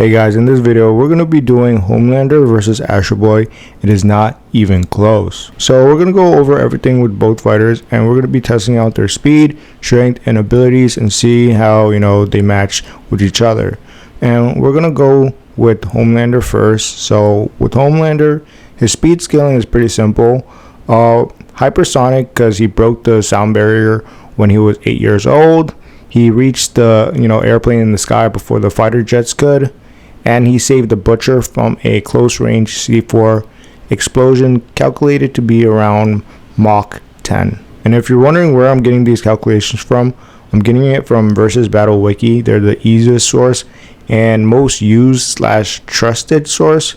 Hey guys, in this video we're going to be doing Homelander versus Astro Boy. It is not even close. So we're going to go over everything with both fighters, and we're going to be testing out their speed, strength, and abilities and see how they match with each other. And we're going to go with Homelander first. So with Homelander, his speed scaling is pretty simple. Hypersonic, because he broke the sound barrier when he was 8 years old. He reached the airplane in the sky before the fighter jets could. And he saved the Butcher from a close-range C4 explosion calculated to be around Mach 10. And if you're wondering where I'm getting these calculations from, I'm getting it from Versus Battle Wiki. They're the easiest source and most used/trusted source.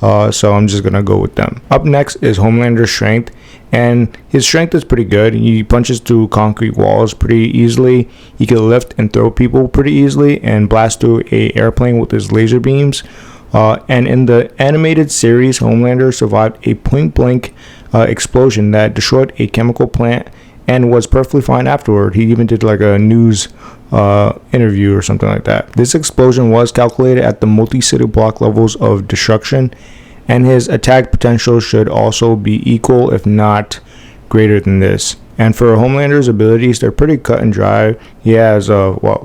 So I'm just gonna go with them. Up next is Homelander's strength, and his strength is pretty good. He punches through concrete walls pretty easily. He can lift and throw people pretty easily and blast through a airplane with his laser beams. And in the animated series, Homelander survived a point-blank explosion that destroyed a chemical plant and was perfectly fine afterward. He even did like a news interview or something like that. This explosion was calculated at the multi-city block levels of destruction, and his attack potential should also be equal, if not greater than this. And for Homelander's abilities, they're pretty cut and dry. He has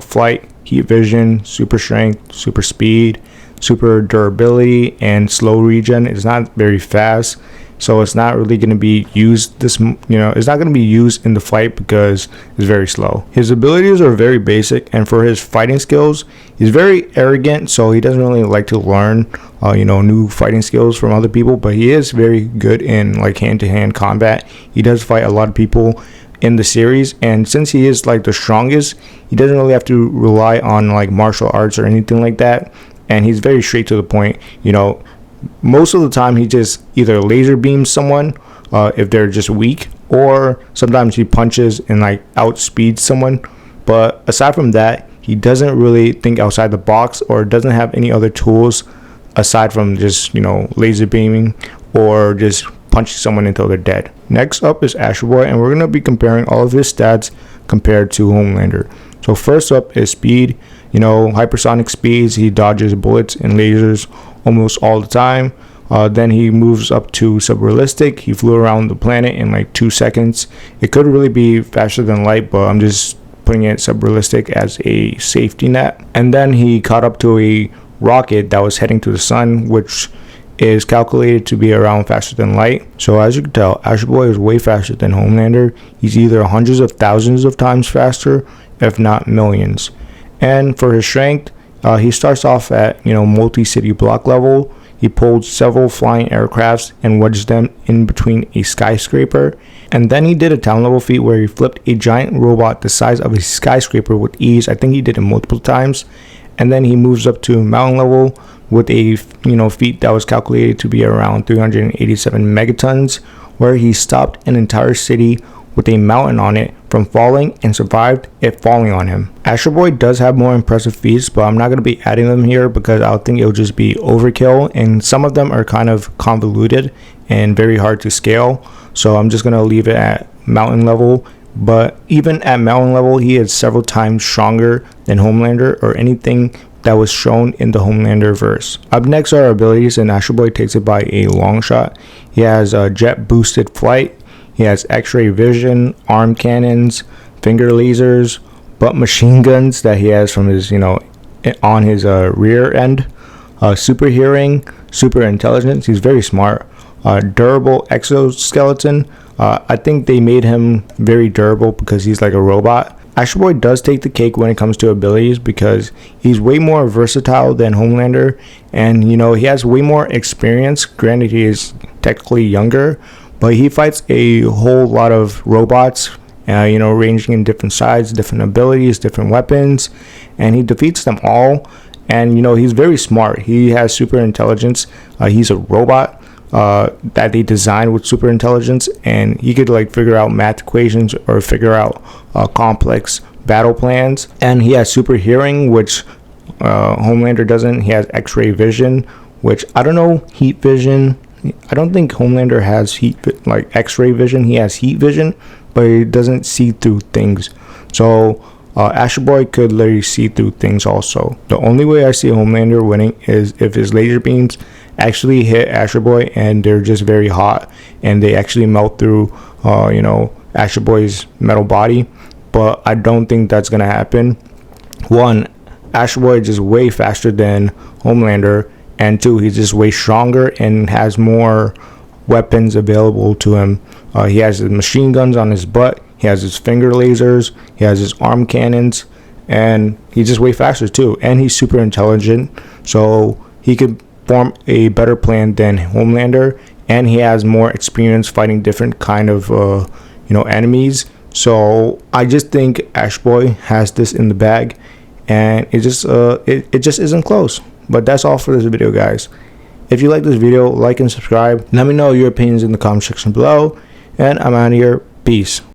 flight, heat vision, super strength, super speed, super durability, and slow regen. It's not very fast, so it's not really going to be used it's not going to be used in the fight because it's very slow. His abilities are very basic, and for his fighting skills, he's very arrogant, so he doesn't really like to learn new fighting skills from other people, but he is very good in like hand-to-hand combat. He does fight a lot of people in the series, and since he is like the strongest, he doesn't really have to rely on like martial arts or anything like that, and he's very straight to the point. Most of the time he just either laser beams someone if they're just weak, or sometimes he punches and like outspeeds someone. But aside from that, he doesn't really think outside the box or doesn't have any other tools aside from just laser beaming or just punching someone until they're dead. Next up is Astro Boy, and we're going to be comparing all of his stats compared to Homelander. So first up is speed. Hypersonic speeds. He dodges bullets and lasers almost all the time. Then he moves up to subrealistic. He flew around the planet in like 2 seconds. It could really be faster than light, but I'm just putting it subrealistic as a safety net. And then he caught up to a rocket that was heading to the sun, which is calculated to be around faster than light. So as you can tell, Astro Boy is way faster than Homelander. He's either hundreds of thousands of times faster, if not millions. And for his strength, he starts off at multi-city block level. He pulled several flying aircrafts and wedged them in between a skyscraper. And then he did a town level feat where he flipped a giant robot the size of a skyscraper with ease. I think he did it multiple times. And then he moves up to mountain level with a feat that was calculated to be around 387 megatons, where he stopped an entire city with a mountain on it from falling and survived it falling on him. Astro Boy does have more impressive feats, but I'm not going to be adding them here because I think it'll just be overkill, and some of them are kind of convoluted and very hard to scale. So I'm just going to leave it at mountain level. But even at mountain level, he is several times stronger than Homelander or anything that was shown in the Homelander verse. Up next are abilities, and Astro Boy takes it by a long shot. He has jet boosted flight. He has X-ray vision, arm cannons, finger lasers, butt machine guns that he has from his on his rear end. Super hearing, super intelligence. He's very smart. Durable exoskeleton. I think they made him very durable because he's like a robot. Astro Boy does take the cake when it comes to abilities because he's way more versatile than Homelander, and he has way more experience. Granted, he is technically younger, but he fights a whole lot of robots, ranging in different sizes, different abilities, different weapons, and he defeats them all. And he's very smart. He has super intelligence. He's a robot that they designed with super intelligence, and he could like figure out math equations or figure out complex battle plans. And he has super hearing, which Homelander doesn't. He has X-ray vision, which I don't know. Heat vision. I don't think Homelander has X-ray vision. He has heat vision, but he doesn't see through things. So Astro Boy could literally see through things also. The only way I see Homelander winning is if his laser beams actually hit Astro Boy and they're just very hot and they actually melt through Astro Boy's metal body. But I don't think that's gonna happen. One, Astro Boy is just way faster than Homelander, and two, he's just way stronger and has more weapons available to him. He has his machine guns on his butt, he has his finger lasers, he has his arm cannons, and he's just way faster too. And he's super intelligent, so he could form a better plan than Homelander, and he has more experience fighting different kind of enemies. So I just think Astro Boy has this in the bag, and it just isn't close. But that's all for this video, guys. If you like this video, like and subscribe. Let me know your opinions in the comment section below, and I'm out of here. Peace.